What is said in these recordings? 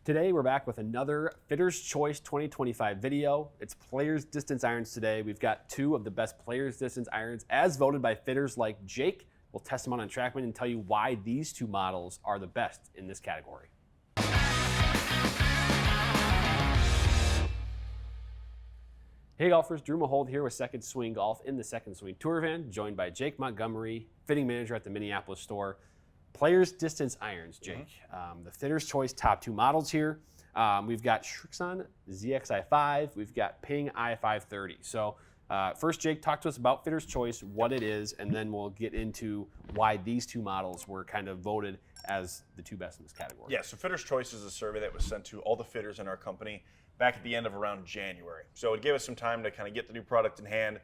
Today we're back with another Fitter's Choice 2025 video. It's Players Distance Irons today. We've got two of the best Players Distance Irons as voted by fitters like Jake. We'll test them out on TrackMan and tell you why these two models are the best in this category. Hey golfers, Drew Mahowald here with Second Swing Golf in the Second Swing Tour Van, joined by Jake Montgomery, fitting manager at the Minneapolis store. Players Distance Irons, Jake. The Fitter's Choice top two models here. We've got Srixon ZXi5, we've got Ping i530. So first, Jake, talk to us about Fitter's Choice, what it is, and then we'll get into why these two models were kind of voted as the two best in this category. Yeah, so Fitter's Choice is a survey that was sent to all the fitters in our company back at the end of around January. So it gave us some time to kind of get the new product in hand,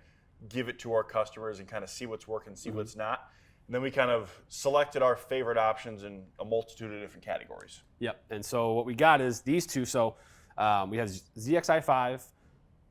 give it to our customers, and kind of see what's working, see what's not. And then we kind of selected our favorite options in a multitude of different categories. Yep, and so what we got is these two. So we have ZXi5,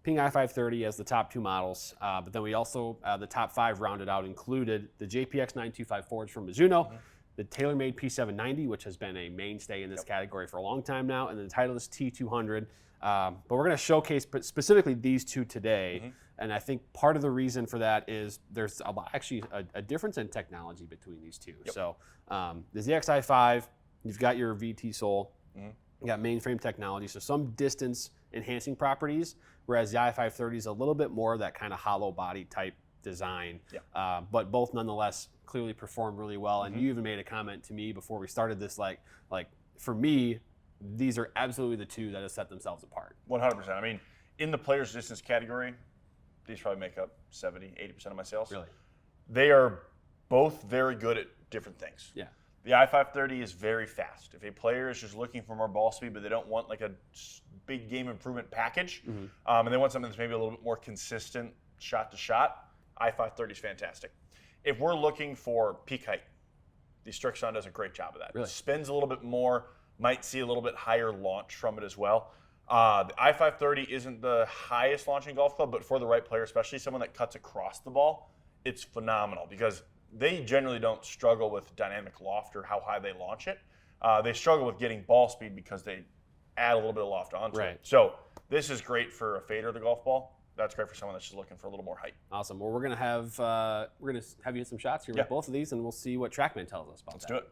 Ping i530 as the top two models, but then we also, the top five rounded out included the JPX 925 Forge from Mizuno, the TaylorMade P790, which has been a mainstay in this category for a long time now, and then the Titleist T200. But we're going to showcase specifically these two today, and I think part of the reason for that is there's actually a difference in technology between these two. So the ZXi5, you've got your VT sole, you got mainframe technology, so some distance enhancing properties, whereas the i530 is a little bit more of that kind of hollow body type design, but both nonetheless clearly perform really well. And you even made a comment to me before we started this, like for me, these are absolutely the two that have set themselves apart. 100%. I mean, in the Players Distance category, these probably make up 70, 80% of my sales. Really? They are both very good at different things. Yeah. The i530 is very fast. If a player is just looking for more ball speed, but they don't want like a big game improvement package, and they want something that's maybe a little bit more consistent shot to shot, i530 is fantastic. If we're looking for peak height, the Srixon does a great job of that. Really? It spins a little bit more, might see a little bit higher launch from it as well. The i530 isn't the highest launching golf club, but for the right player, especially someone that cuts across the ball, it's phenomenal because they generally don't struggle with dynamic loft or how high they launch it. They struggle with getting ball speed because they add a little bit of loft onto it. So this is great for a fader of the golf ball. That's great for someone that's just looking for a little more height. Awesome. Well, we're gonna have you hit some shots here with both of these, and we'll see what TrackMan tells us about that. Let's do it.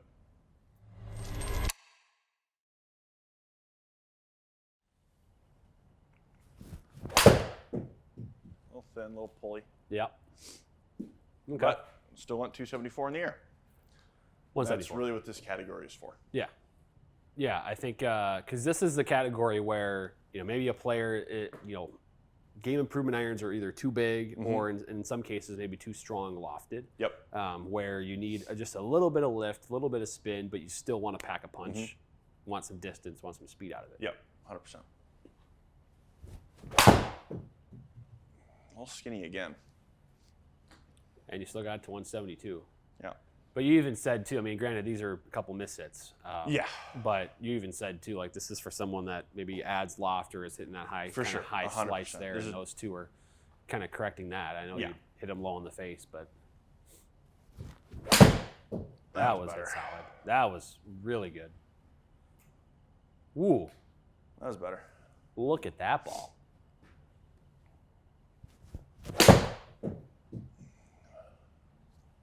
Little thin, little pulley. Yep. Okay. But still want 274 in the air. That's really what this category is for. Yeah. Yeah, I think because this is the category where maybe a player, game improvement irons are either too big or in some cases maybe too strong lofted. Yep. Where you need just a little bit of lift, a little bit of spin, but you still want to pack a punch, want some distance, want some speed out of it. Yep. 100%. A little skinny again. And you still got it to 172. Yeah. But you even said too, I mean, granted, these are a couple miss hits. But you even said too, like this is for someone that maybe adds loft or is hitting that high, high slice there, and those two are kind of correcting that. I know you hit them low in the face, but that was solid. That was really good. Ooh. That was better. Look at that ball.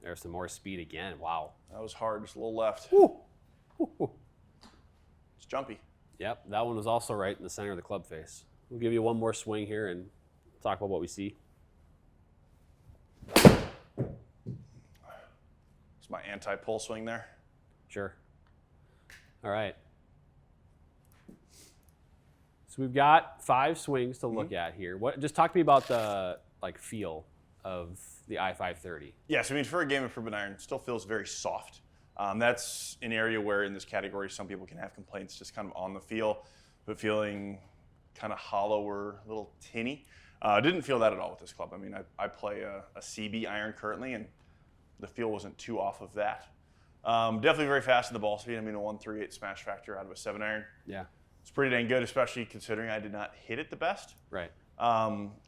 There's some more speed again. Wow. That was hard, just a little left. Woo. It's jumpy. Yep, that one was also right in the center of the club face. We'll give you one more swing here and talk about what we see. It's my anti-pull swing there. Sure. All right. So we've got 5 swings to look at here. Just talk to me about the feel of the i530. Yeah, so I mean, for a game improvement iron, it still feels very soft. That's an area where in this category, some people can have complaints just kind of on the feel, but feeling kind of hollow or a little tinny. Didn't feel that at all with this club. I mean, I play a CB iron currently, and the feel wasn't too off of that. Definitely very fast in the ball speed. I mean, a 138 smash factor out of a 7 iron. Yeah. It's pretty dang good, especially considering I did not hit it the best. Right.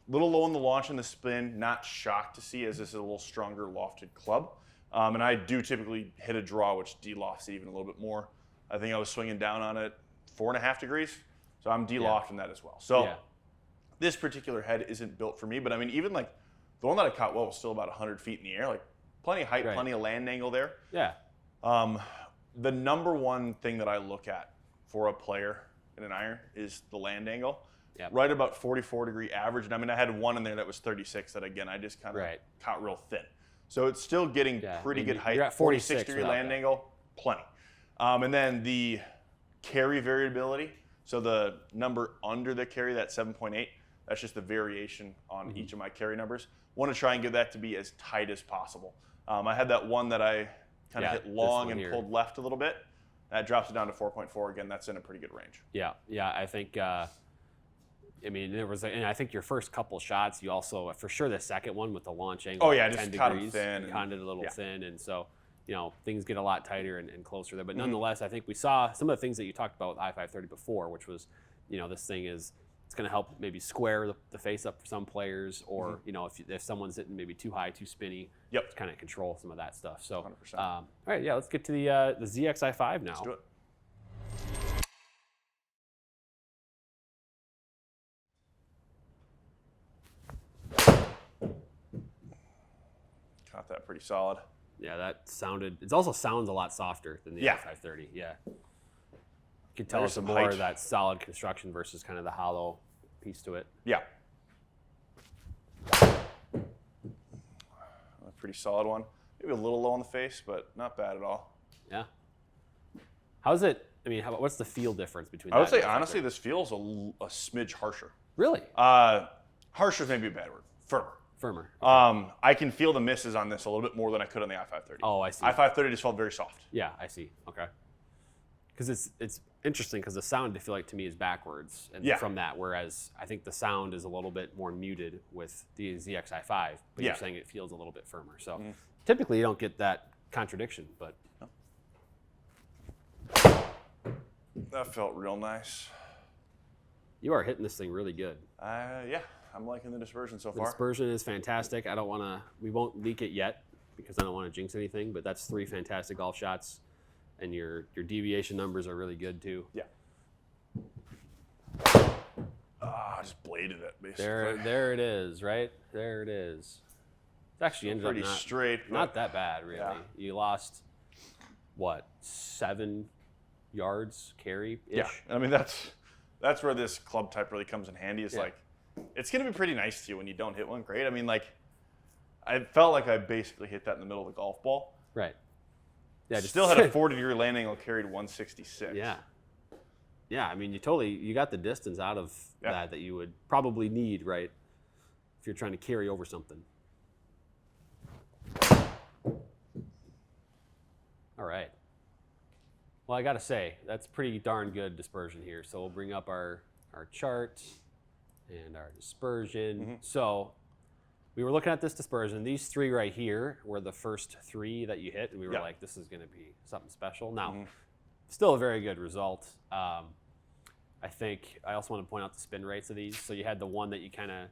Little low in the launch and the spin, not shocked to see as this is a little stronger lofted club. And I do typically hit a draw, which de-lofts it even a little bit more. I think I was swinging down on it 4.5 degrees. So I'm de-locked in that as well. So Yeah. this particular head isn't built for me, but I mean, even like the one that I caught well was still about 100 feet in the air, like plenty of height, Right. plenty of land angle there. Yeah. The number one thing that I look at for a player in an iron is the land angle. Yep. Right about 44-degree average. And I mean, I had one in there that was 36 that, again, I just kind of Right. caught real thin. So it's still getting pretty good height. You're at 46 46-degree without land that. angle, plenty. And then the carry variability. So the number under the carry, that 7.8, that's just the variation on each of my carry numbers. Want to try and get that to be as tight as possible. I had that one that I kind of hit long and here. pulled left a little bit. That drops it down to 4.4. Again, that's in a pretty good range. Yeah. I think. I mean, there was, and I think your first couple shots, you also, for sure, the second one with the launch angle. Oh, yeah, at just 10 caught 'em degrees, thin you and- caught it a little yeah. thin, and so things get a lot tighter and closer there. But nonetheless, I think we saw some of the things that you talked about with I-530 before, which was, this thing is. It's going to help maybe square the face up for some players, or if someone's hitting maybe too high, too spinny, Yep. kind of control some of that stuff. So, 100%. all right, yeah, let's get to the ZXi5 now. Let's do it. Caught that pretty solid. Yeah, that sounded. It also sounds a lot softer than the Yeah. I-530. Yeah, you can tell There's it's some more height. of that solid construction versus kind of the hollow piece to it. Yeah. A pretty solid one. Maybe a little low on the face, but not bad at all. Yeah. How's it? I mean, what's the feel difference between? I would that say, and the honestly, I-530? this feels a smidge harsher. Really Harsher is maybe a bad word. Firmer. firmer. I can feel the misses on this a little bit more than I could on the I-530. Oh, I see. I-530 just felt very soft. Yeah, I see. Okay. Because it's interesting because the sound, I feel like to me, is backwards and Yeah. from that, whereas I think the sound is a little bit more muted with the ZXi5, but Yeah. you're saying it feels a little bit firmer. So typically you don't get that contradiction, but That felt real nice. you are hitting this thing really good. Yeah, I'm liking the dispersion so The far. dispersion is fantastic. We won't leak it yet because I don't want to jinx anything, but that's 3 fantastic golf shots, and your deviation numbers are really good too. Yeah. I just bladed it, basically. There it is, right? There it is. It's actually ended up Pretty not, straight. but- not that bad, really. Yeah. You lost, what, 7 yards carry-ish? Yeah, I mean, that's where this club type really comes in handy. It's Yeah. like, it's going to be pretty nice to you when you don't hit one great. I mean, like, I felt like I basically hit that in the middle of the golf ball. Right. Yeah, Still had a 40-degree land angle, carried 166. Yeah. Yeah, I mean, you got the distance out of Yeah. that you would probably need, right, if you're trying to carry over something. All right. Well, I got to say, that's pretty darn good dispersion here. So we'll bring up our chart and our dispersion. So we were looking at this dispersion. These 3 right here were the first 3 that you hit, and we were Yeah. like, this is going to be something special. Now, still a very good result. I think I also want to point out the spin rates of these. So you had the one that you kind of,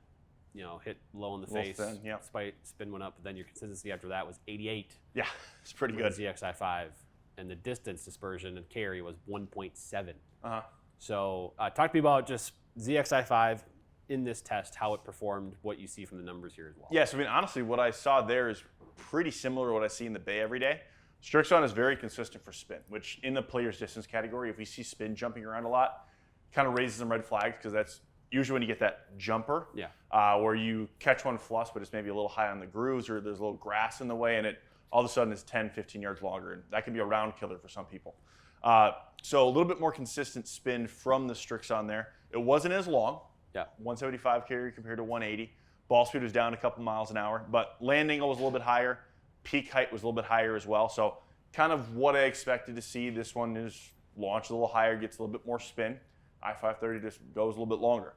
hit low in the Little face, thin, yeah. spin went up, but then your consistency after that was 88 Yeah, it's pretty with good. the ZXi5, and the distance dispersion and carry was 1.7. Uh-huh. So talk to me about just ZXi5 in this test, how it performed, what you see from the numbers here as well. Yes, I mean, honestly, what I saw there is pretty similar to what I see in the Bay every day. Srixon is very consistent for spin, which in the player's distance category, if we see spin jumping around a lot, kind of raises some red flags because that's usually when you get that jumper where you catch one flush, but it's maybe a little high on the grooves or there's a little grass in the way and it all of a sudden is 10, 15 yards longer. And that can be a round killer for some people. So a little bit more consistent spin from the Srixon there. It wasn't as long. Yeah. 175 carry compared to 180. Ball speed was down a couple miles an hour, but land angle was a little bit higher. Peak height was a little bit higher as well. So kind of what I expected to see. This one is launched a little higher, gets a little bit more spin. I-530 just goes a little bit longer.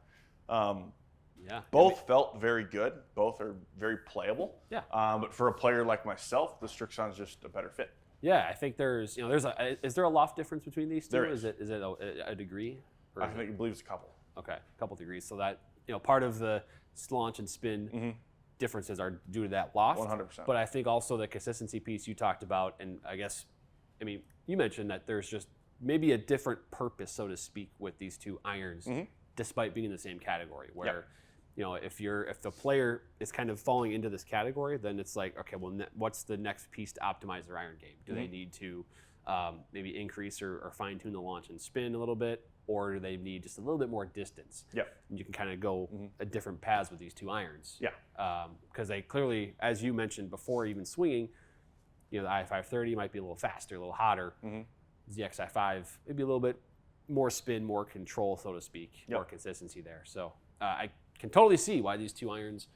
Both felt very good. Both are very playable. Yeah. But for a player like myself, the Srixon is just a better fit. Yeah, I think there's is there a loft difference between these two? There is. Is it a degree? Or I is think believe it's a couple. Okay, a couple degrees. So that part of the launch and spin differences are due to that loft. 100%. But I think also the consistency piece you talked about, and I guess, you mentioned that there's just maybe a different purpose, so to speak, with these two irons, despite being in the same category. Where, you know, if the player is kind of falling into this category, then it's like, okay, well, what's the next piece to optimize their iron game? Do they need to maybe increase or fine tune the launch and spin a little bit, or do they need just a little bit more distance? And you can kind of go a different paths with these two irons. Because they clearly, as you mentioned before, even swinging, you know, the i530 might be a little faster, a little hotter. ZXi5 maybe a little bit more spin, more control, so to speak, more consistency there. So I can totally see why these two irons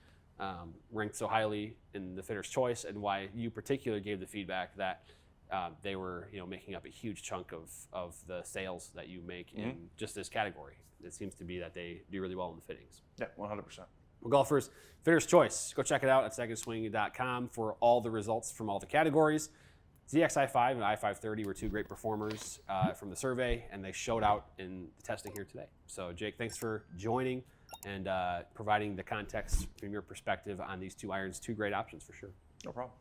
ranked so highly in the fitter's choice, and why you particularly gave the feedback that they were, you know, making up a huge chunk of the sales that you make in just this category. It seems to be that they do really well in the fittings. 100%. Well, golfers, fitter's choice. Go check it out at secondswing.com for all the results from all the categories. ZXi5 and i530 were two great performers from the survey, and they showed out in the testing here today. So, Jake, thanks for joining and providing the context from your perspective on these two irons. Two great options for sure. No problem.